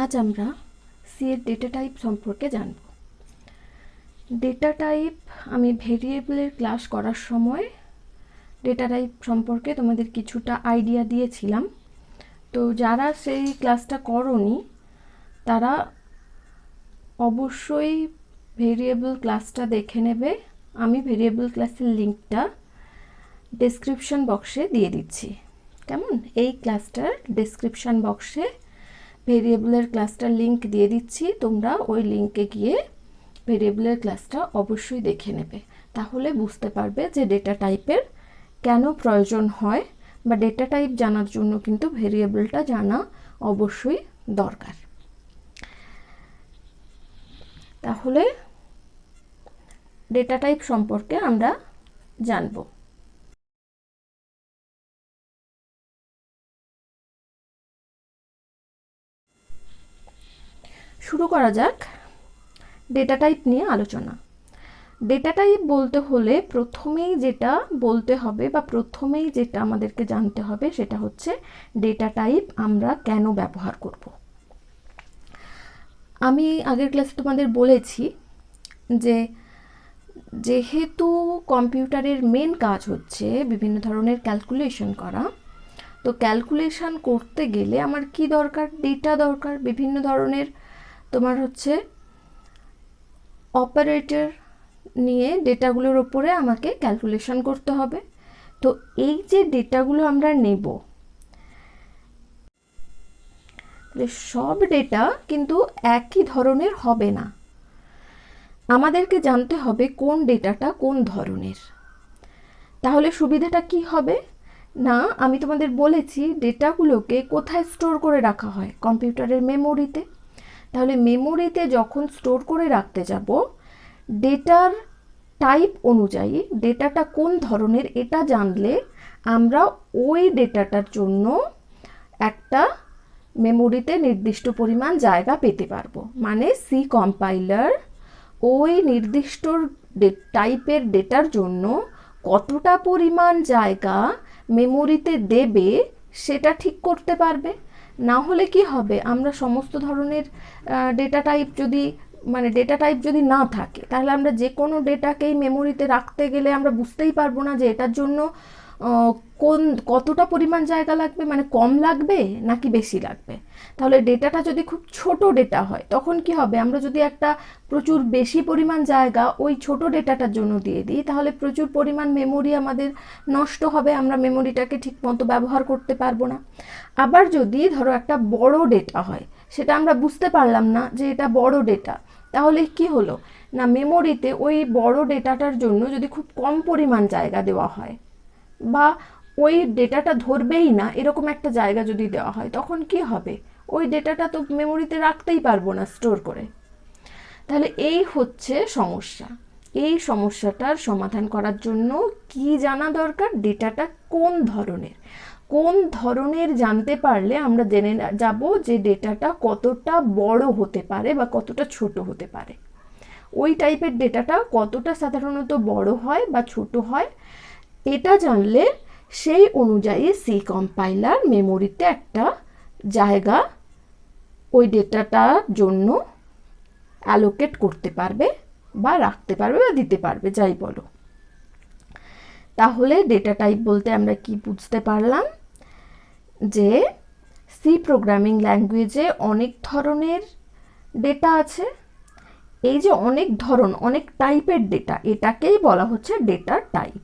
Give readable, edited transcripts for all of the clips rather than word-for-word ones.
আজ আমরা সি এর ডেটা টাইপ সম্পর্কে জানব। ডেটা টাইপ আমি ভেরিয়েবলের ক্লাস করার সময় ডেটা টাইপ সম্পর্কে তোমাদের কিছুটা আইডিয়া দিয়েছিলাম। তো যারা সেই ক্লাসটা করোনি তারা অবশ্যই ভেরিয়েবল ক্লাসটা দেখে নেবে। আমি ভেরিয়েবল ক্লাসের লিঙ্কটা ডেসক্রিপশন বক্সে দিয়ে দিচ্ছি। কেমন? এই ক্লাসটার ডেসক্রিপশন বক্সে ভেরিয়েবলের ক্লাসটার লিঙ্ক দিয়ে দিচ্ছি। তোমরা ওই লিঙ্কে গিয়ে ভেরিয়েবলের ক্লাসটা অবশ্যই দেখে নেবে, তাহলে বুঝতে পারবে যে ডেটা টাইপের কেন প্রয়োজন হয়, বা ডেটা টাইপ জানার জন্য কিন্তু ভেরিয়েবলটা জানা অবশ্যই দরকার। তাহলে ডেটা টাইপ সম্পর্কে আমরা জানব। শুরু করা যাক ডেটা টাইপ নিয়ে আলোচনা। ডেটা টাইপ বলতে হলে প্রথমেই যেটা বলতে হবে বা প্রথমেই যেটা আমাদেরকে জানতে হবে সেটা হচ্ছে ডেটা টাইপ আমরা কেন ব্যবহার করব। আমি আগের ক্লাসে তোমাদের বলেছি যে যেহেতু কম্পিউটারের মেন কাজ হচ্ছে বিভিন্ন ধরনের ক্যালকুলেশন করা, তো ক্যালকুলেশন করতে গেলে আমার কি দরকার? ডেটা দরকার। বিভিন্ন ধরনের তোমার হচ্ছে অপারেটর নিয়ে ডেটাগুলোর ওপরে আমাকে ক্যালকুলেশন করতে হবে। তো এই যে ডেটাগুলো আমরা নেব, সব ডেটা কিন্তু একই ধরনের হবে না। আমাদেরকে জানতে হবে কোন ডেটাটা কোন ধরনের। তাহলে সুবিধাটা কি হবে না, আমি তোমাদের বলেছি ডেটাগুলোকে কোথায় স্টোর করে রাখা হয়? কম্পিউটারের মেমোরিতে। তাহলে মেমোরিতে যখন স্টোর করে রাখতে যাব, ডেটার টাইপ অনুযায়ী ডেটাটা কোন ধরনের এটা জানলে আমরা ওই ডেটাটার জন্য একটা মেমোরিতে নির্দিষ্ট পরিমাণ জায়গা পেতে পারবো। মানে সি কম্পাইলার ওই নির্দিষ্ট টাইপের ডেটার জন্য কতটা পরিমাণ জায়গা মেমোরিতে দেবে সেটা ঠিক করতে পারবে। না হলে কি হবে, আমরা সমস্ত ধরনের ডেটা টাইপ যদি না থাকে, তাহলে আমরা যে কোনো ডেটাকেই মেমোরিতে রাখতে গেলে আমরা বুঝতেই পারবো না যে এটার জন্য কতটা পরিমাণ জায়গা লাগবে, মানে কম লাগবে নাকি বেশি লাগবে। তাহলে ডেটাটা যদি খুব ছোট ডেটা হয় তখন কি হবে, আমরা যদি একটা প্রচুর বেশি পরিমাণ জায়গা ওই ছোট ডেটাটার জন্য দিয়ে দিই তাহলে প্রচুর পরিমাণ মেমোরি আমাদের নষ্ট হবে, আমরা মেমোরিটাকে ঠিক মতো ব্যবহার করতে পারবো না। আবার যদি ধরো একটা বড় ডেটা হয়, সেটা আমরা বুঝতে পারলাম না যে এটা বড় ডেটা, তাহলে কি হলো না, মেমোরিতে ওই বড় ডেটাটার জন্য যদি খুব কম পরিমাণ জায়গা দেওয়া হয় বা ওই ডেটাটা ধরবেই না এরকম একটা জায়গা যদি দেওয়া হয়, তখন কি হবে, ওই ডেটাটা তো মেমোরিতে রাখতেই পারবো না স্টোর করে। তাহলে এই হচ্ছে সমস্যা। এই সমস্যাটার সমাধান করার জন্য কি জানা দরকার? ডেটাটা কোন ধরনের জানতে পারলে আমরা জেনে যাব যে ডেটাটা কতটা বড় হতে পারে বা কতটা ছোট হতে পারে। ওই টাইপের ডেটাটা কতটা সাধারণত বড় হয় বা ছোট হয় এটা জানলে সেই অনুযায়ী সি কম্পাইলার মেমোরিতে একটা জায়গা ওই ডেটাটার জন্য অ্যালোকেট করতে পারবে বা রাখতে পারবে বা দিতে পারবে, যাই বলো। তাহলে ডেটা টাইপ বলতে আমরা কি বুঝতে পারলাম, যে সি প্রোগ্রামিং ল্যাঙ্গুয়েজে অনেক ধরনের ডেটা আছে। এই যে অনেক টাইপের ডেটা, এটাকেই বলা হচ্ছে ডেটা টাইপ।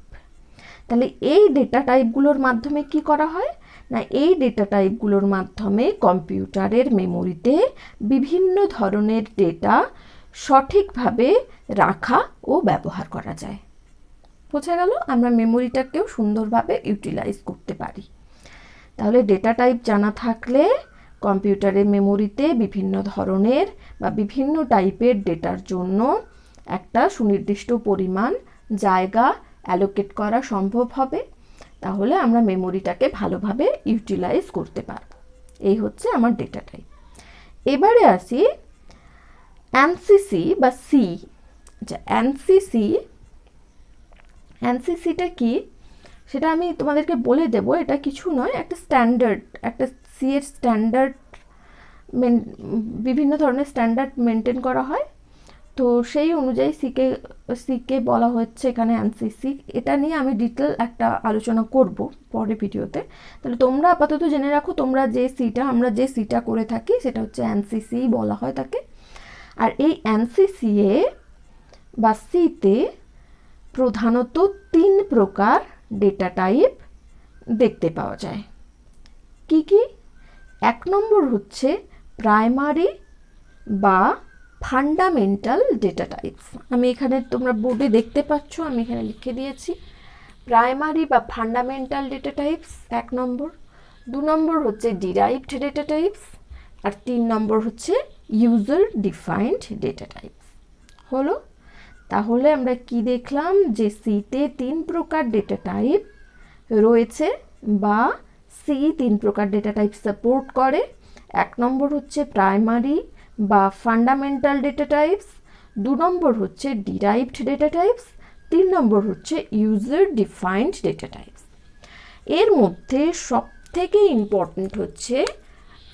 তাহলে এই ডেটা টাইপগুলোর মাধ্যমে কি করা হয় না, এই ডেটা টাইপগুলোর মাধ্যমে কম্পিউটারের মেমোরিতে বিভিন্ন ধরনের ডেটা সঠিকভাবে রাখা ও ব্যবহার করা যায়। বোঝা গেল? আমরা মেমোরিটাকেও সুন্দরভাবে ইউটিলাইজ করতে পারি। তাহলে ডেটা টাইপ জানা থাকলে কম্পিউটারের মেমোরিতে বিভিন্ন ধরনের বা বিভিন্ন টাইপের ডেটার জন্য একটা সুনির্দিষ্ট পরিমাণ জায়গা অ্যালোকেট করা সম্ভব হবে। তাহলে আমরা মেমোরিটাকে ভালোভাবে ইউটিলাইজ করতে পারব। এই হচ্ছে আমার ডেটা টাইপ। এবারে আসি অ্যানসিসি বা সি। অ্যানসিসিটা কি সেটা আমি তোমাদেরকে বলে দেব। এটা কিছু নয়, একটা সি এর স্ট্যান্ডার্ড বিভিন্ন ধরনের স্ট্যান্ডার্ড মেনটেন করা হয়। তো সেই অনুযায়ী সিকে বলা হচ্ছে এখানে এনসিসি। এটা নিয়ে আমি ডিটেল একটা আলোচনা করব পরে ভিডিওতে। তাহলে তোমরা আপাতত জেনে রাখো, আমরা যে সিটা করে থাকি সেটা হচ্ছে এনসিসি বলা হয় তাকে। আর এই এনসিসি এ বা সিতে প্রধানত 3 প্রকার ডেটা টাইপ দেখতে পাওয়া যায়। কি কি? 1 নম্বর হচ্ছে প্রাইমারি বা ফান্ডামেন্টাল ডেটা টাইপস। আমি এখানে, তোমরা বোর্ডে দেখতে পাচ্ছ, আমি এখানে লিখে দিয়েছি প্রাইমারি বা ফান্ডামেন্টাল ডেটা টাইপস 1 নম্বর। 2 নম্বর হচ্ছে ডিরাইভড ডেটা টাইপস। আর 3 নম্বর হচ্ছে ইউজার ডিফাইন্ড ডেটা টাইপস। হলো? তাহলে আমরা কি দেখলাম যে সিতে 3 প্রকার ডেটা টাইপ রয়েছে বা সি 3 প্রকার ডেটা টাইপ সাপোর্ট করে। 1 নম্বর হচ্ছে প্রাইমারি বা ফান্ডামেন্টাল ডেটা টাইপস, 2 নম্বর হচ্ছে ডিরাইভড ডেটা টাইপস, 3 নম্বর হচ্ছে ইউজার ডিফাইন্ড ডেটা টাইপস। এর মধ্যে সবথেকে ইম্পর্ট্যান্ট হচ্ছে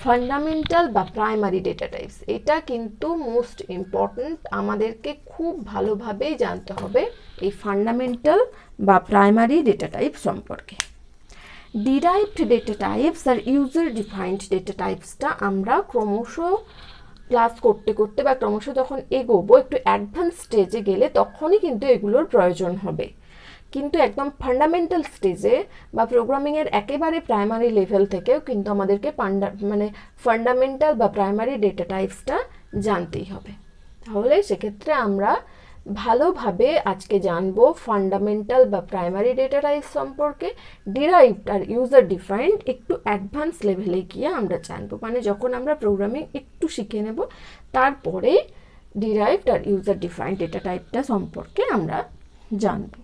ফান্ডামেন্টাল বা প্রাইমারি ডেটা টাইপস। এটা কিন্তু মোস্ট ইম্পর্ট্যান্ট, আমাদেরকে খুব ভালোভাবে জানতে হবে এই ফান্ডামেন্টাল বা প্রাইমারি ডেটা টাইপ সম্পর্কে। ডিরাইভড ডেটা টাইপস আর ইউজার ডিফাইন্ড ডেটা টাইপসটা আমরা ক্রমশ ক্লাস করতে করতে বা ক্রমশ যখন এগোবো, একটু অ্যাডভান্স স্টেজে গেলে তখনই কিন্তু এগুলোর প্রয়োজন হবে। কিন্তু একদম ফান্ডামেন্টাল স্টেজে বা প্রোগ্রামিংয়ের একেবারে প্রাইমারি লেভেল থেকেও কিন্তু আমাদেরকে ফান্ডামেন্টাল বা প্রাইমারি ডেটা টাইপসটা জানতেই হবে। তাহলে সেক্ষেত্রে আমরা ভালোভাবে আজকে জানবো ফান্ডামেন্টাল বা প্রাইমারি ডেটা টাইপ সম্পর্কে। ডিরাইভড আর ইউজার ডিফাইন্ড একটু অ্যাডভান্স লেভেলে গিয়ে আমরা জানবো, মানে যখন আমরা প্রোগ্রামিং একটু শিখে নেব তারপরে ডিরাইভড আর ইউজার ডিফাইন্ড ডেটা টাইপটা সম্পর্কে আমরা জানবো।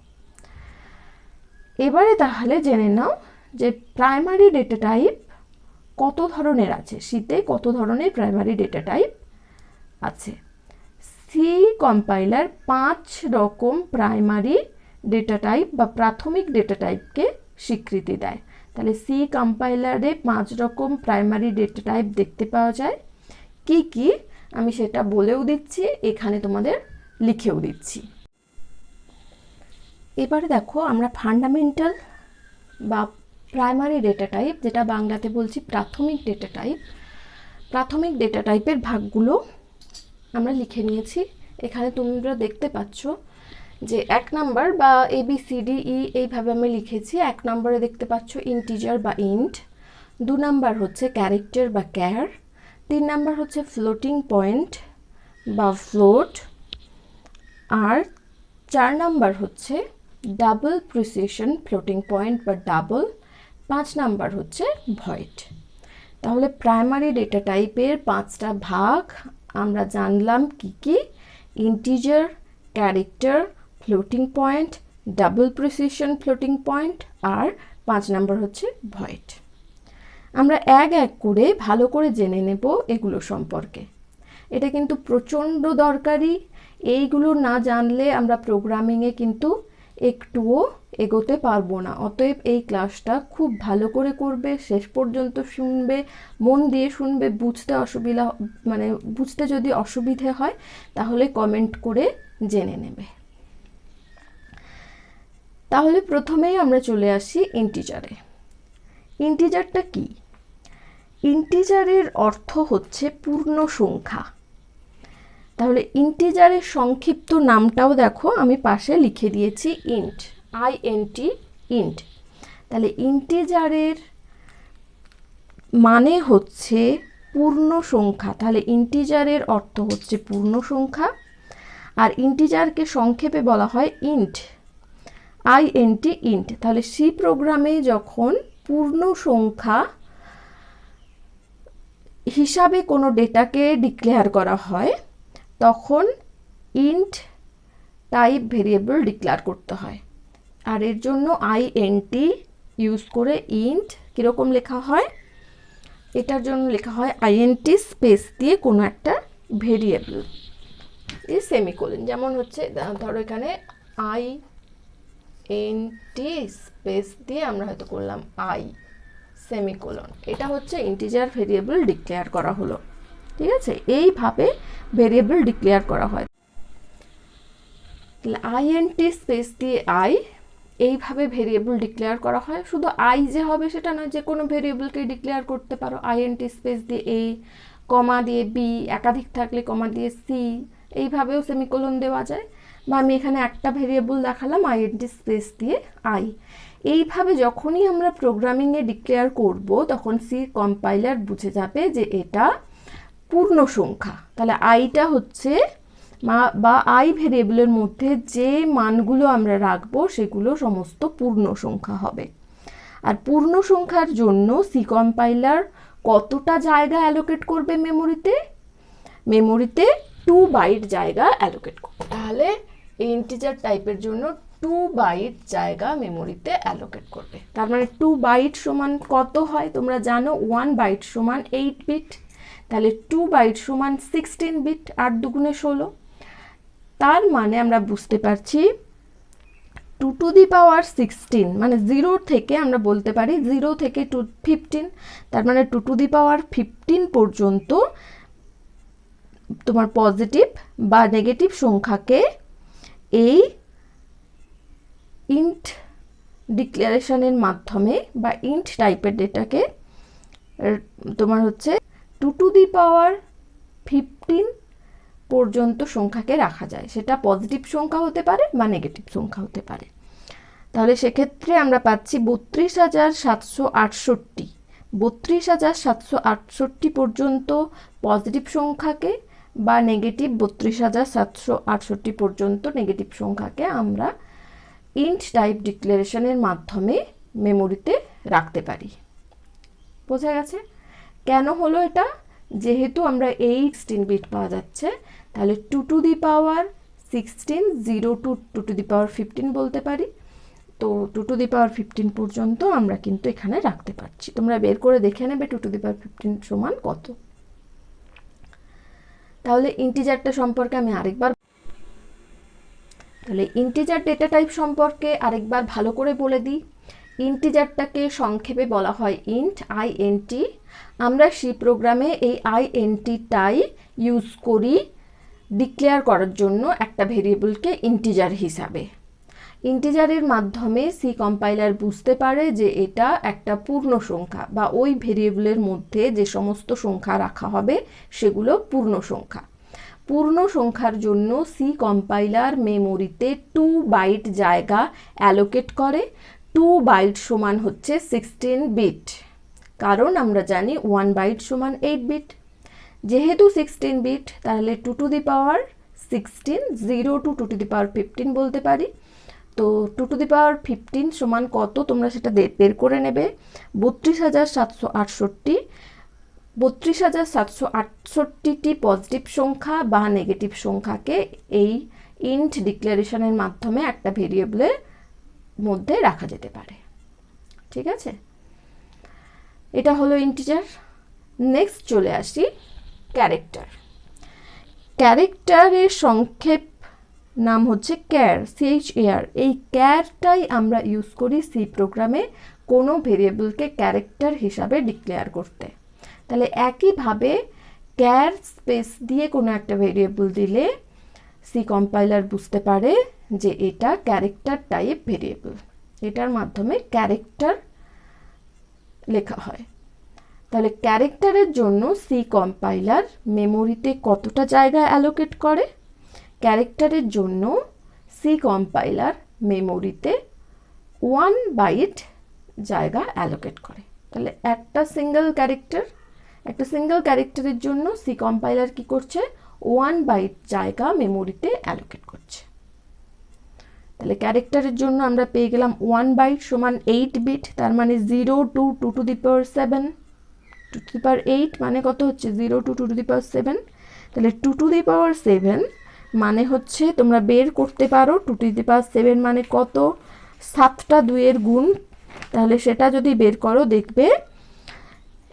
এবারে তাহলে জেনে নাও যে প্রাইমারি ডেটা টাইপ কত ধরনের আছে, সিতে কত ধরনের প্রাইমারি ডেটা টাইপ আছে। সি কম্পাইলার 5 রকম প্রাইমারি ডেটা টাইপ বা প্রাথমিক ডেটা টাইপকে স্বীকৃতি দেয়। তাহলে সি কম্পাইলারে 5 রকম প্রাইমারি ডেটা টাইপ দেখতে পাওয়া যায়। কি কি আমি সেটা বলেও দিচ্ছি, এখানে তোমাদের লিখেও দিচ্ছি। এবারে দেখো, আমরা ফান্ডামেন্টাল বা প্রাইমারি ডেটা টাইপ, যেটা বাংলাতে বলছি প্রাথমিক ডেটা টাইপ, প্রাথমিক ডেটা টাইপের ভাগগুলো আমরা লিখে নিয়েছি। এখানে তোমরা দেখতে পাচ্ছ যে 1 নাম্বার বা ABCDE এইভাবে আমি লিখেছি। 1 নম্বরে দেখতে পাচ্ছ ইন্টিজার বা ইন্ট, 2 নাম্বার হচ্ছে ক্যারেক্টার বা ক্যার, 3 নাম্বার হচ্ছে ফ্লোটিং পয়েন্ট বা ফ্লোট, আর 4 নাম্বার হচ্ছে ডাবল প্রিসিশন ফ্লোটিং পয়েন্ট বা ডাবল, 5 নাম্বার হচ্ছে ভয়েড। তাহলে প্রাইমারি ডেটা টাইপের 5টা ভাগ আমরা জানলাম। কি কি? Integer, character, floating point, double precision floating point, আর 5 নাম্বার হচ্ছে ভয়েড। আমরা এক এক করে ভালো করে জেনে নেব এগুলো সম্পর্কে। এটা কিন্তু প্রচণ্ড দরকারি। এইগুলো না জানলে আমরা প্রোগ্রামিংয়ে কিন্তু একটুও এগোতে পারবো না। অতএব এই ক্লাসটা খুব ভালো করে করবে, শেষ পর্যন্ত শুনবে, মন দিয়ে শুনবে। বুঝতে যদি অসুবিধে হয় তাহলে কমেন্ট করে জেনে নেবে। তাহলে প্রথমেই আমরা চলে আসি ইন্টিজারে। ইন্টিজারটা কি? ইন্টিজারের অর্থ হচ্ছে পূর্ণ সংখ্যা। তাহলে ইন্টিজারের সংক্ষিপ্ত নামটাও দেখো আমি পাশে লিখে দিয়েছি, ইন্ট, INT, ইন্ট। তাহলে ইন্টিজারের মানে হচ্ছে পূর্ণ সংখ্যা। তাহলে ইন্টিজারের অর্থ হচ্ছে পূর্ণ সংখ্যা, আর ইন্টিজারকে সংক্ষেপে বলা হয় ইন্ট, INT, ইন্ট। তাহলে সি প্রোগ্রামে যখন পূর্ণ সংখ্যা হিসাবে কোনো ডেটাকে ডিক্লেয়ার করা হয় তখন ইন্ট টাইপ ভেরিয়েবল ডিক্লেয়ার করতে হয়। আর এর জন্য INT ইউজ করে ইন্ট কীরকম লেখা হয়, এটার জন্য লেখা হয় INT স্পেস দিয়ে কোনো একটা ভেরিয়েবল, এই সেমিকোলন। যেমন হচ্ছে ধরো এখানে INT স্পেস দিয়ে আমরা হয়তো করলাম I সেমিকোলন। এটা হচ্ছে ইন্টিজার ভেরিয়েবল ডিক্লেয়ার করা হলো। ঠিক আছে, এইভাবে ভেরিয়েবল ডিক্লেয়ার করা হয়। তাহলে আইএনটি স্পেস দিয়ে আই, এইভাবে ভেরিয়েবল ডিক্লেয়ার করা হয়। শুধু আই যে হবে সেটা নয়, যে কোনো ভেরিয়েবলকে ডিক্লেয়ার করতে পারো। আইএনটি স্পেস দিয়ে এ, কমা দিয়ে বি, একাধিক থাকলে কমা দিয়ে সি, এইভাবেও সেমিকোলন দেওয়া যায়। বা আমি এখানে একটা ভেরিয়েবল দেখালাম আইএনটি স্পেস দিয়ে আই। এইভাবে যখনই আমরা প্রোগ্রামিংয়ে ডিক্লেয়ার করব তখন সি কম্পাইলার বুঝে যাবে যে এটা পূর্ণ সংখ্যা। তাহলে আইটা হচ্ছে বা আই ভেরিয়েবলের মধ্যে যে মানগুলো আমরা রাখবো সেগুলো সমস্ত পূর্ণ সংখ্যা হবে। আর পূর্ণ সংখ্যার জন্য সি কম্পাইলার কতটা জায়গা অ্যালোকেট করবে মেমোরিতে? মেমোরিতে 2 বাইট জায়গা অ্যালোকেট করবে। তাহলে ইন্টিজার টাইপের জন্য 2 বাইট জায়গা মেমোরিতে অ্যালোকেট করবে। তার মানে 2 বাইট সমান কত হয় তোমরা জানো? 1 বাইট সমান 8 বিট। তাহলে 2 বাইট সমান 16 বিট, 8 দুগুণে 16। তার মানে আমরা বুঝতে পারছি 2 টু দি পাওয়ার 16 মানে 0 থেকে আমরা বলতে পারি 0 থেকে 15। তার মানে 2 টু দি পাওয়ার 15 পর্যন্ত তোমার পজিটিভ বা নেগেটিভ সংখ্যাকে এই ইন্ট ডিক্লারেশনের মাধ্যমে বা ইন্ট টাইপের ডেটাকে তোমার হচ্ছে 2 টু দি পাওয়ার 15 পর্যন্ত সংখ্যাকে রাখা যায়। সেটা পজিটিভ সংখ্যা হতে পারে বা নেগেটিভ সংখ্যা হতে পারে। তাহলে সেক্ষেত্রে আমরা পাচ্ছি 32,768। 32,768 পর্যন্ত পজিটিভ সংখ্যাকে বা নেগেটিভ 32,768 পর্যন্ত নেগেটিভ সংখ্যাকে আমরা ইন্ট টাইপ ডিক্লারেশনের মাধ্যমে মেমোরিতে রাখতে পারি। বোঝা গেছে কেন হলো এটা? যেহেতু আমরা 16 বিট পাওয়া যাচ্ছে, তাহলে 2 to the power 16 0 to 2 to the power 15 বলতে পারি। তো 2 টু দি পাওয়ার 15 পর্যন্ত আমরা কিন্তু এখানে রাখতে পারছি। তোমরা বের করে দেখে নেবে 2 টু দি পাওয়ার 15 সমান কত। তাহলে ইন্টিজারটা সম্পর্কে আমি আরেকবার, তাহলে ইন্টিজার ডেটা টাইপ সম্পর্কে আরেকবার ভালো করে বলে দিই। ইন্টিজারটাকে সংক্ষেপে বলা হয় ইন্ট, আইএনটি। আমরা সি প্রোগ্রামে এই আইএনটিটাই ইউজ করি ডিক্লেয়ার করার জন্য একটা ভেরিয়েবলকে ইন্টিজার হিসাবে। ইন্টিজারের মাধ্যমে সি কম্পাইলার বুঝতে পারে যে এটা একটা পূর্ণ সংখ্যা বা ওই ভেরিয়েবলের মধ্যে যে সমস্ত সংখ্যা রাখা হবে সেগুলো পূর্ণ সংখ্যা। পূর্ণ সংখ্যার জন্য সি কম্পাইলার মেমোরিতে 2 বাইট জায়গা অ্যালোকেট করে। 2 বাইট সমান হচ্ছে 16 বিট, কারণ আমরা জানি 1 বাইট সমান 8 বিট। যেহেতু 16 বিট, তাহলে 2 to the power 16 0 to 2 to the power 15 বলতে পারি। তো 2 টু দি পাওয়ার 15 সমান কত তোমরা সেটা বের করে নেবে। 32,768। 32,768টি পজিটিভ সংখ্যা বা নেগেটিভ সংখ্যাকে এই ইন্ট ডিক্লারেশনের মাধ্যমে একটা ভেরিয়েবলের মধ্যে রাখা যেতে পারে। ঠিক আছে, এটা হলো ইন্টিজার। নেক্সট চলে আসি ক্যারেক্টার। ক্যারেক্টারের সংক্ষেপ নাম হচ্ছে ক্যার, CHAR। এই ক্যারটাই আমরা ইউজ করি সি প্রোগ্রামে কোনো ভেরিয়েবলকে ক্যারেক্টার হিসাবে ডিক্লেয়ার করতে। তাহলে একইভাবে ক্যার স্পেস দিয়ে কোনো একটা ভেরিয়েবল দিলে সি কম্পাইলার বুঝতে পারে যে এটা ক্যারেক্টার টাইপ ভেরিয়েবল। এটার মাধ্যমে ক্যারেক্টার লেখা হয়। তাহলে ক্যারেক্টারের জন্য সি কম্পাইলার মেমোরিতে কতটা জায়গা অ্যালোকেট করে? ক্যারেক্টারের জন্য সি কম্পাইলার মেমোরিতে 1 বাইট জায়গা অ্যালোকেট করে। তাহলে একটা সিঙ্গেল ক্যারেক্টারের জন্য সি কম্পাইলার কি করছে? 1 বাইট জায়গা মেমোরিতে অ্যালোকেট করছে। তাহলে ক্যারেক্টারের জন্য আমরা পেয়ে গেলাম 1 বাইট সমান 8 বিট। তার মানে 0 to 2 to the power 7, 2 to the power 8 মানে কত হচ্ছে? 0 টু 2 টু দি পাওয়ার 7। তাহলে 2 টু দি পাওয়ার 7 মানে হচ্ছে, তোমরা বের করতে পারো 2 টু দি পাওয়ার 7 মানে কত? 7টা 2 এর গুণ। তাহলে সেটা যদি বের করো দেখবে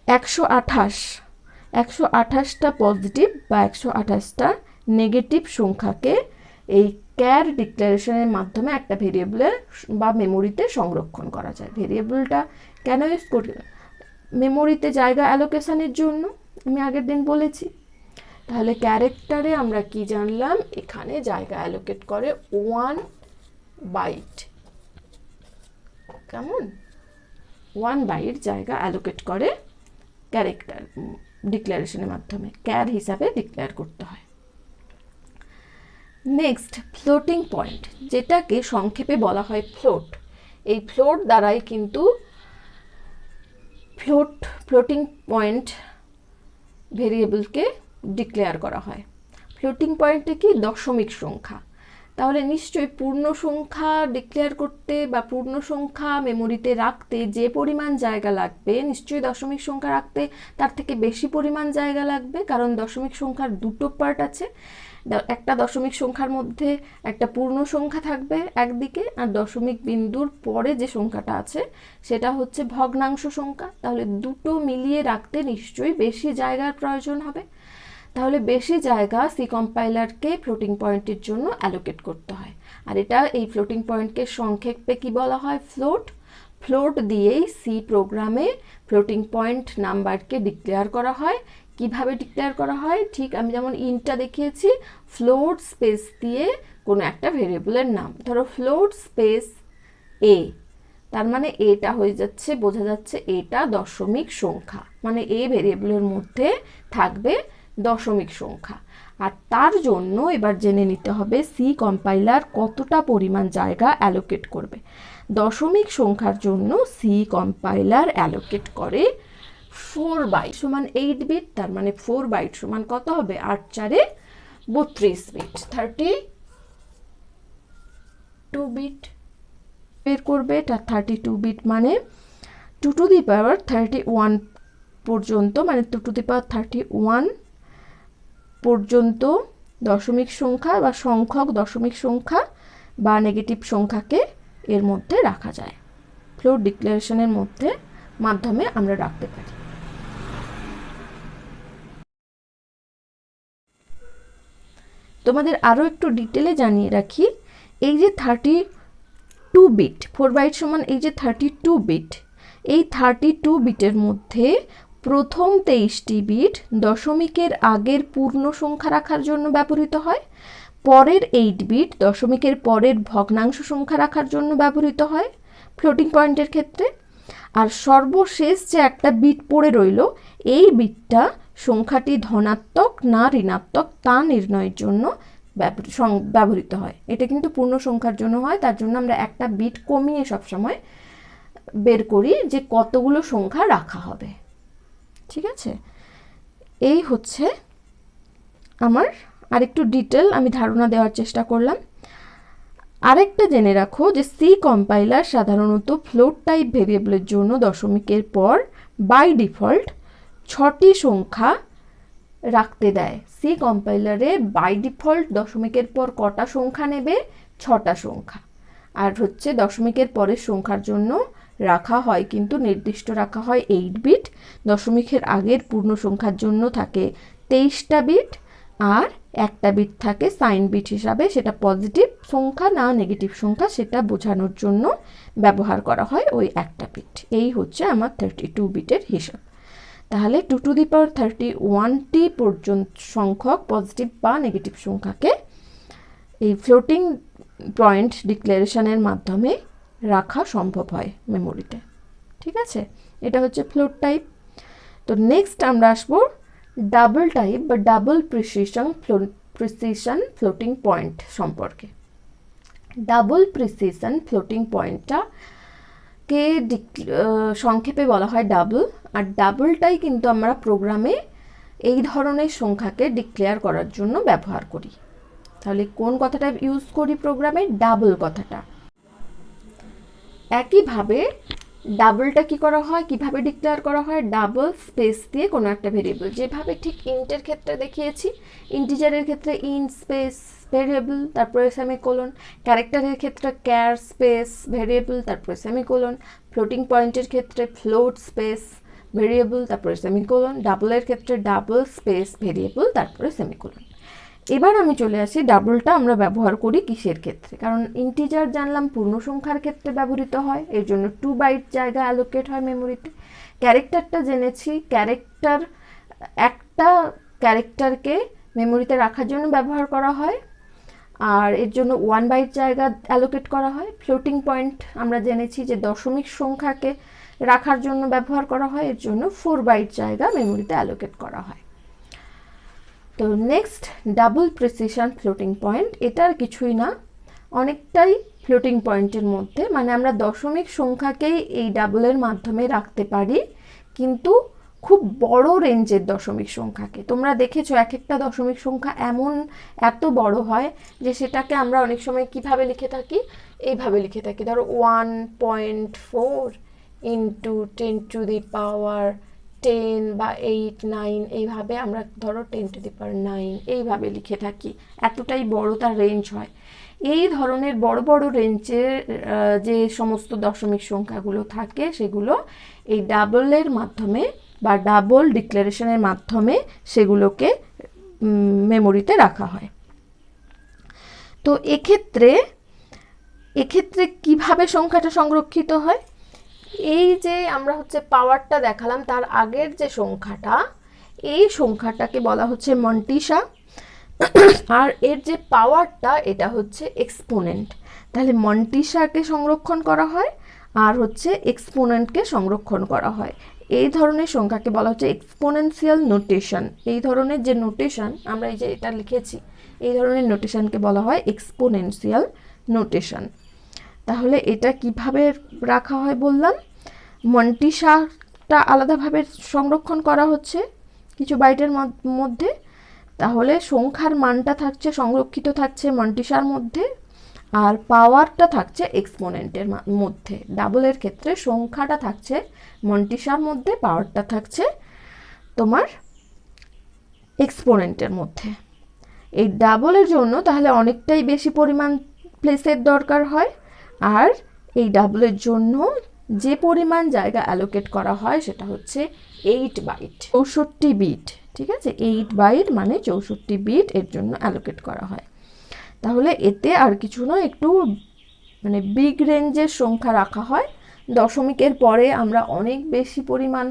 128টা পজিটিভ বা 128টা নেগেটিভ সংখ্যাকে এই ক্যার ডিক্লারেশনের মাধ্যমে একটা ভেরিয়েবলের বা মেমোরিতে সংরক্ষণ করা যায়। ভেরিয়েবলটা কেন ইউজ করি? মেমোরিতে জায়গা অ্যালোকেশনের জন্য। আমি আগের দিন বলেছি তাহলে ক্যারেক্টারে আমরা কি জানলাম, এখানে জায়গা অ্যালোকেট করে 1 বাইট, কেমন 1 বাইট জায়গা অ্যালোকেট করে ক্যারেক্টার ডিক্লারেশনের মাধ্যমে, ক্যার হিসাবে ডিক্লেয়ার করতে হয়। নেক্সট ফ্লোটিং পয়েন্ট, যেটাকে সংক্ষেপে বলা হয় ফ্লোট। এই ফ্লোট দ্বারাই কিন্তু ফ্লোটিং পয়েন্ট ভেরিয়েবলকে ডিক্লেয়ার করা হয়। ফ্লোটিং পয়েন্টে কি দশমিক সংখ্যা, তাহলে নিশ্চয়ই পূর্ণ সংখ্যা ডিক্লেয়ার করতে বা পূর্ণ সংখ্যা মেমোরিতে রাখতে যে পরিমাণ জায়গা লাগবে, নিশ্চয়ই দশমিক সংখ্যা রাখতে তার থেকে বেশি পরিমাণ জায়গা লাগবে, কারণ দশমিক সংখ্যার দুটো পার্ট আছে। একটা দশমিক সংখ্যার মধ্যে একটা পূর্ণ সংখ্যা থাকবে একদিকে, আর দশমিক বিন্দুর পরে যে সংখ্যাটা আছে সেটা হচ্ছে ভগ্নাংশ সংখ্যা। তাহলে দুটো মিলিয়ে রাখতে নিশ্চয়ই বেশি জায়গার প্রয়োজন হবে। তাহলে বেশি জায়গা সি কম্পাইলারকে ফ্লোটিং পয়েন্টের জন্য অ্যালোকেট করতে হয়। আর এটা এই ফ্লোটিং পয়েন্টকে সংক্ষেপে কি বলা হয়, ফ্লোট। ফ্লোট দিয়েই সি প্রোগ্রামে ফ্লোটিং পয়েন্ট নাম্বারকে ডিক্লেয়ার করা হয়। কিভাবে ডিক্লেয়ার করা হয়, ঠিক আমি যেমন ইনটা দেখিয়েছি, ফ্লোট স্পেস দিয়ে কোনো একটা ভেরিয়েবলের নাম, ধরো ফ্লোট স্পেস এ, তার মানে এটা হয়ে যাচ্ছে, বোঝা যাচ্ছে এটা দশমিক সংখ্যা, মানে এ ভেরিয়েবলের মধ্যে থাকবে দশমিক সংখ্যা। আর তার জন্য এবার জেনে নিতে হবে সি কম্পাইলার কতটা পরিমাণ জায়গা অ্যালোকেট করবে। দশমিক সংখ্যার জন্য সি কম্পাইলার অ্যালোকেট করে 4 বাইট সমান 8 বিট, তার মানে 4 বাইট সমান কত হবে, 8 4 32 বিট, 32 বিট বের করবে। এটা 32 বিট মানে 2 টু দি পাওয়ার 31 পর্যন্ত, মানে 2 টু দি পাওয়ার 31 পর্যন্ত দশমিক সংখ্যা বা সংখ্যক দশমিক সংখ্যা বা নেগেটিভ সংখ্যাকে এর মধ্যে রাখা যায়, ফ্লোট ডিক্লারেশনের মাধ্যমে আমরা রাখতে পারি। তোমাদের আরও একটু ডিটেলে জানিয়ে রাখি, এই যে 32 বিট, 4 বাইট সমান এই যে 32 বিট, এই 32 বিটের মধ্যে প্রথম 23টি বিট দশমিকের আগের পূর্ণ সংখ্যা রাখার জন্য ব্যবহৃত হয়, পরের 8 বিট দশমিকের পরের ভগ্নাংশ সংখ্যা রাখার জন্য ব্যবহৃত হয় ফ্লোটিং পয়েন্টের ক্ষেত্রে, আর সর্বশেষ যে একটা বিট পড়ে রইল, এই বিটটা সংখ্যাটি ধনাত্মক না ঋণাত্মক তা নির্ণয়ের জন্য ব্যবহৃত হয়। এটা কিন্তু পূর্ণ সংখ্যার জন্য হয়, তার জন্য আমরা একটা বিট কমিয়ে সবসময় বের করি যে কতগুলো সংখ্যা রাখা হবে। ঠিক আছে, এই হচ্ছে আমার আরেকটু ডিটেল আমি ধারণা দেওয়ার চেষ্টা করলাম। আরেকটা জেনে রাখো যে সি কম্পাইলার সাধারণত ফ্লোট টাইপ ভেরিয়েবলের জন্য দশমিকের পর বাই ডিফল্ট 6টি সংখ্যা রাখতে দেয়। সি কম্পাইলারে বাই ডিফল্ট দশমিকের পর কটা সংখ্যা নেবে, 6টা সংখ্যা। আর হচ্ছে দশমিকের পরের সংখ্যার জন্য রাখা হয় কিন্তু নির্দিষ্ট রাখা হয় 8 বিট, দশমিকের আগের পূর্ণ সংখ্যার জন্য থাকে 23টা বিট, আর একটা বিট থাকে সাইন বিট হিসাবে, সেটা পজিটিভ সংখ্যা না নেগেটিভ সংখ্যা সেটা বোঝানোর জন্য ব্যবহার করা হয় ওই একটা বিট। এই হচ্ছে আমার 32 বিটের হিসাব। তাহলে 2 টু দি পাওয়ার 31টি পর্যন্ত সংখ্যক পজিটিভ বা নেগেটিভ সংখ্যাকে এই ফ্লোটিং পয়েন্ট ডিক্লারেশনের মাধ্যমে রাখা সম্ভব হয় মেমোরিতে। ঠিক আছে, এটা হচ্ছে ফ্লোট টাইপ। তো নেক্সট আমরা আসবো ডাবল টাইপ বা ডাবল প্রিসিশন ফ্লোটিং পয়েন্ট সম্পর্কে। ডাবল প্রিসিশন ফ্লোটিং পয়েন্টটাকে সংক্ষেপে বলা হয় ডাবল, আর ডাবলটাই কিন্তু আমরা প্রোগ্রামে এই ধরনের সংখ্যাকে ডিক্লেয়ার করার জন্য ব্যবহার করি। তাহলে কোন কথাটা ইউজ করি প্রোগ্রামে, ডাবল কথাটা। একইভাবে ডাবলটা কি করা হয়, কিভাবে ডিক্লেয়ার করা হয়, ডাবল স্পেস দিয়ে কোনো একটা ভেরিয়েবল, যেভাবে ঠিক ইন্টের ক্ষেত্রে দেখিয়েছি, ইন্টিজারের ক্ষেত্রে ইন স্পেস ভেরিয়েবল তারপরে সেমিকোলন, ক্যারেক্টারের ক্ষেত্রে ক্যার স্পেস ভেরিয়েবল তারপরে সেমিকোলন, ফ্লোটিং পয়েন্টের ক্ষেত্রে ফ্লোট স্পেস ভেরিয়েবল তারপরে সেমিকোলন, ডাবলের ক্ষেত্রে ডাবল স্পেস ভেরিয়েবল তারপরে সেমিকোলন। এবার আমি চলে আসি ডাবলটা আমরা ব্যবহার করি কিসের ক্ষেত্রে, কারণ ইন্টিজার জানলাম পূর্ণ সংখ্যার ক্ষেত্রে ব্যবহৃত হয়, এর জন্য 2 বাইট জায়গা অ্যালোকেট হয় মেমোরিতে। ক্যারেক্টারটা জেনেছি, একটা ক্যারেক্টারকে মেমোরিতে রাখার জন্য ব্যবহার করা হয়, আর এর জন্য 1 বাইট জায়গা অ্যালোকেট করা হয়। ফ্লোটিং পয়েন্ট আমরা জেনেছি যে দশমিক সংখ্যাকে রাখার জন্য ব্যবহার করা হয়, এর জন্য 4 বাইট জায়গা মেমোরিতে অ্যালোকেট করা হয়। তো next double precision floating point, এটার কিছুই না, অনেকটাই ফ্লোটিং পয়েন্টের মধ্যে, মানে আমরা দশমিক সংখ্যাকেই এই ডাবলের মাধ্যমে রাখতে পারি, কিন্তু খুব বড় রেঞ্জের দশমিক সংখ্যাকে। তোমরা দেখেছো এক একটা দশমিক সংখ্যা এমন এত বড় হয় যে সেটাকে আমরা অনেক সময় কিভাবে লিখে থাকি, এইভাবে লিখে থাকি, ধরো 1.4 ইন্টু 10⁻10 বা 8, 9, এইভাবে আমরা ধরো 10⁹ এইভাবে লিখে থাকি, এতটাই বড় তার রেঞ্জ হয়। এই ধরনের বড় বড় রেঞ্জের যে সমস্ত দশমিক সংখ্যাগুলো থাকে সেগুলো এই ডাবলের মাধ্যমে বা ডাবল ডিক্লারেশনের মাধ্যমে সেগুলোকে মেমোরিতে রাখা হয়। তো এক্ষেত্রে কিভাবে সংখ্যাটা সংরক্ষিত হয়, এই যে আমরা হচ্ছে পাওয়ারটা দেখালাম তার আগের যে সংখ্যাটা, এই সংখ্যাটাকে বলা হচ্ছে মন্টিসা, আর এর যে পাওয়ারটা এটা হচ্ছে এক্সপোনেন্ট। তাহলে মন্টিসাকে সংরক্ষণ করা হয় আর হচ্ছে এক্সপোনেন্টকে সংরক্ষণ করা হয়। এই ধরনের সংখ্যাকে বলা হচ্ছে এক্সপোনেনশিয়াল নোটেশন। এই ধরনের যে নোটেশন আমরা এই যে এটা লিখেছি, এই ধরনের নোটেশনকে বলা হয় এক্সপোনেনশিয়াল নোটেশন। তাহলে এটা কিভাবে রাখা হয় বললাম, মন্টিসাটা আলাদাভাবে সংরক্ষণ করা হচ্ছে কিছু বাইটের মধ্যে, তাহলে সংখ্যার মানটা থাকছে সংরক্ষিত থাকছে মন্টিসার মধ্যে, আর পাওয়ারটা থাকছে এক্সপোনেন্টের মধ্যে। ডাবলের ক্ষেত্রে সংখ্যাটা থাকছে মন্টিসার মধ্যে, পাওয়ারটা থাকছে তোমার এক্সপোনেন্টের মধ্যে। এই ডাবলের জন্য তাহলে অনেকটাই বেশি পরিমাণ প্লেসের দরকার হয়, আর এই ডাবলের জন্য যে পরিমাণ জায়গা অ্যালোকেট করা হয় সেটা হচ্ছে 8 বাইট, 64 বিট। ঠিক আছে, 8 বাইট মানে 64 বিট এর জন্য অ্যালোকেট করা হয়। তাহলে এতে আর কিছু নয়, একটু মানে বিগ রেঞ্জের সংখ্যা রাখা হয়। দশমিকের পরে আমরা অনেক বেশি পরিমাণ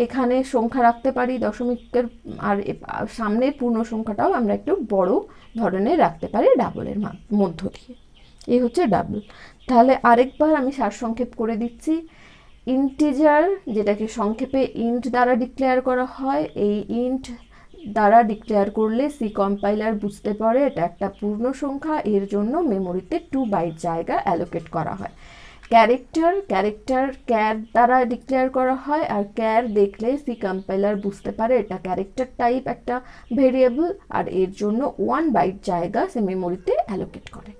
এখানে সংখ্যা রাখতে পারি দশমিকের, আর সামনের পূর্ণ সংখ্যাটাও আমরা একটু বড় ধরনের রাখতে পারি ডাবলের মধ্য দিয়ে। এই হচ্ছে ডাবল। তাহলে আরেকবার আমি সারসংক্ষেপ করে দিচ্ছি। ইন্টিজার, যেটাকে সংক্ষেপে ইন্ট দ্বারা ডিক্লেয়ার করা হয়, এই ইন্ট দ্বারা ডিক্লেয়ার করলে সি কম্পাইলার বুঝতে পারে এটা একটা পূর্ণ সংখ্যা, এর জন্য মেমোরিতে 2 বাইট জায়গা অ্যালোকেট করা হয়। ক্যারেক্টার ক্যার দ্বারা ডিক্লেয়ার করা হয়, আর ক্যার দেখলে সি কম্পাইলার বুঝতে পারে এটা ক্যারেক্টার টাইপ একটা ভেরিয়েবল, আর এর জন্য 1 বাইট জায়গা সে মেমোরিতে অ্যালোকেট করে।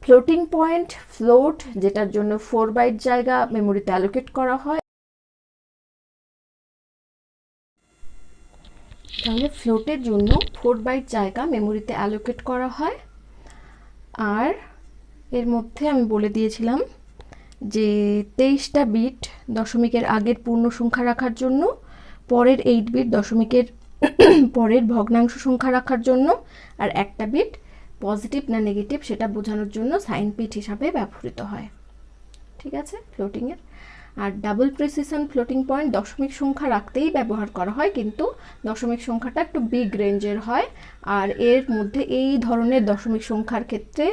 ফ্লোটিং পয়েন্ট, ফ্লোট, যেটার জন্য 4 বাইট জায়গা মেমোরিতে অ্যালোকেট করা হয়। তাহলে ফ্লোটের জন্য 4 বাইট জায়গা মেমোরিতে অ্যালোকেট করা হয়, আর এর মধ্যে আমি বলে দিয়েছিলাম যে 23টা বিট দশমিকের আগের পূর্ণ সংখ্যা রাখার জন্য, পরের 8 বিট দশমিকের পরের ভগ্নাংশ সংখ্যা রাখার জন্য, আর একটা বিট পজিটিভ না নেগেটিভ সেটা বোঝানোর জন্য সাইন বিট হিসাবে ব্যবহৃত হয়। ঠিক আছে, ফ্লোটিংয়ের। আর ডাবল প্রিসিশন ফ্লোটিং পয়েন্ট দশমিক সংখ্যা রাখতেই ব্যবহার করা হয়, কিন্তু দশমিক সংখ্যাটা একটু বিগ রেঞ্জের হয়, আর এর মধ্যে এই ধরনের দশমিক সংখ্যার ক্ষেত্রে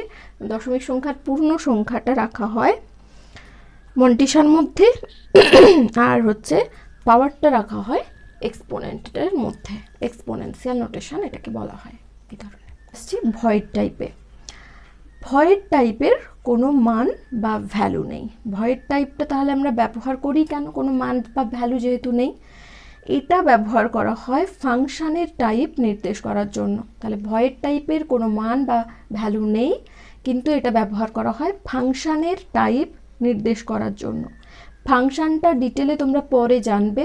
দশমিক সংখ্যার পূর্ণ সংখ্যাটা রাখা হয় মন্টিসার মধ্যে, আর হচ্ছে পাওয়ারটা রাখা হয় এক্সপোনেন্টের মধ্যে। এক্সপোনেনশিয়াল নোটেশন এটাকে বলা হয়। এই ধরনের আসছি ভয়েড টাইপে। ভয়েড টাইপের কোনো মান বা ভ্যালু নেই। ভয়েড টাইপটা তাহলে আমরা ব্যবহার করি কেন, কোনো মান বা ভ্যালু যেহেতু নেই? এটা ব্যবহার করা হয় ফাংশানের টাইপ নির্দেশ করার জন্য। তাহলে ভয়েড টাইপের কোনো মান বা ভ্যালু নেই, কিন্তু এটা ব্যবহার করা হয় ফাংশানের টাইপ নির্দেশ করার জন্য। ফাংশানটা ডিটেলে তোমরা পরে জানবে,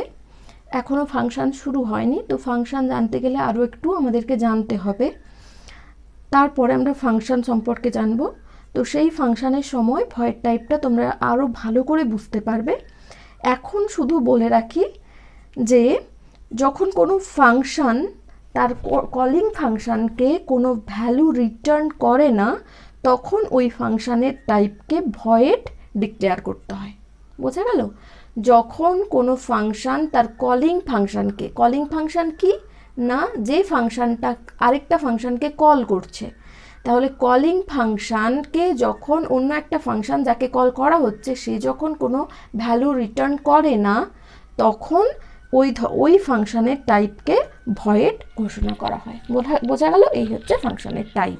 এখনও ফাংশান শুরু হয়নি, তো ফাংশান জানতে গেলে আরও একটু আমাদেরকে জানতে হবে, তারপরে আমরা ফাংশান সম্পর্কে জানবো। তো সেই ফাংশানের সময় ভয়েড টাইপটা তোমরা আরও ভালো করে বুঝতে পারবে। এখন শুধু বলে রাখি যে যখন কোনো ফাংশান তার কলিং ফাংশানকে কোনো ভ্যালু রিটার্ন করে না, তখন ওই ফাংশানের টাইপকে ভয়েড ডিক্লেয়ার করতে হয়। বোঝা গেল? যখন কোনো ফাংশান তার কলিং ফাংশানকে, কলিং ফাংশান কি, না যে ফাংশনটা আরেকটা ফাংশনকে কল করছে। তাহলে কলিং ফাংশনকে যখন অন্য একটা ফাংশন যাকে কল করা হচ্ছে সে যখন কোনো ভ্যালু রিটার্ন করে না, তখন ওই ফাংশনের টাইপকে ভয়েড ঘোষণা করা হয়। বোঝা গেল? এই হচ্ছে ফাংশনের টাইপ।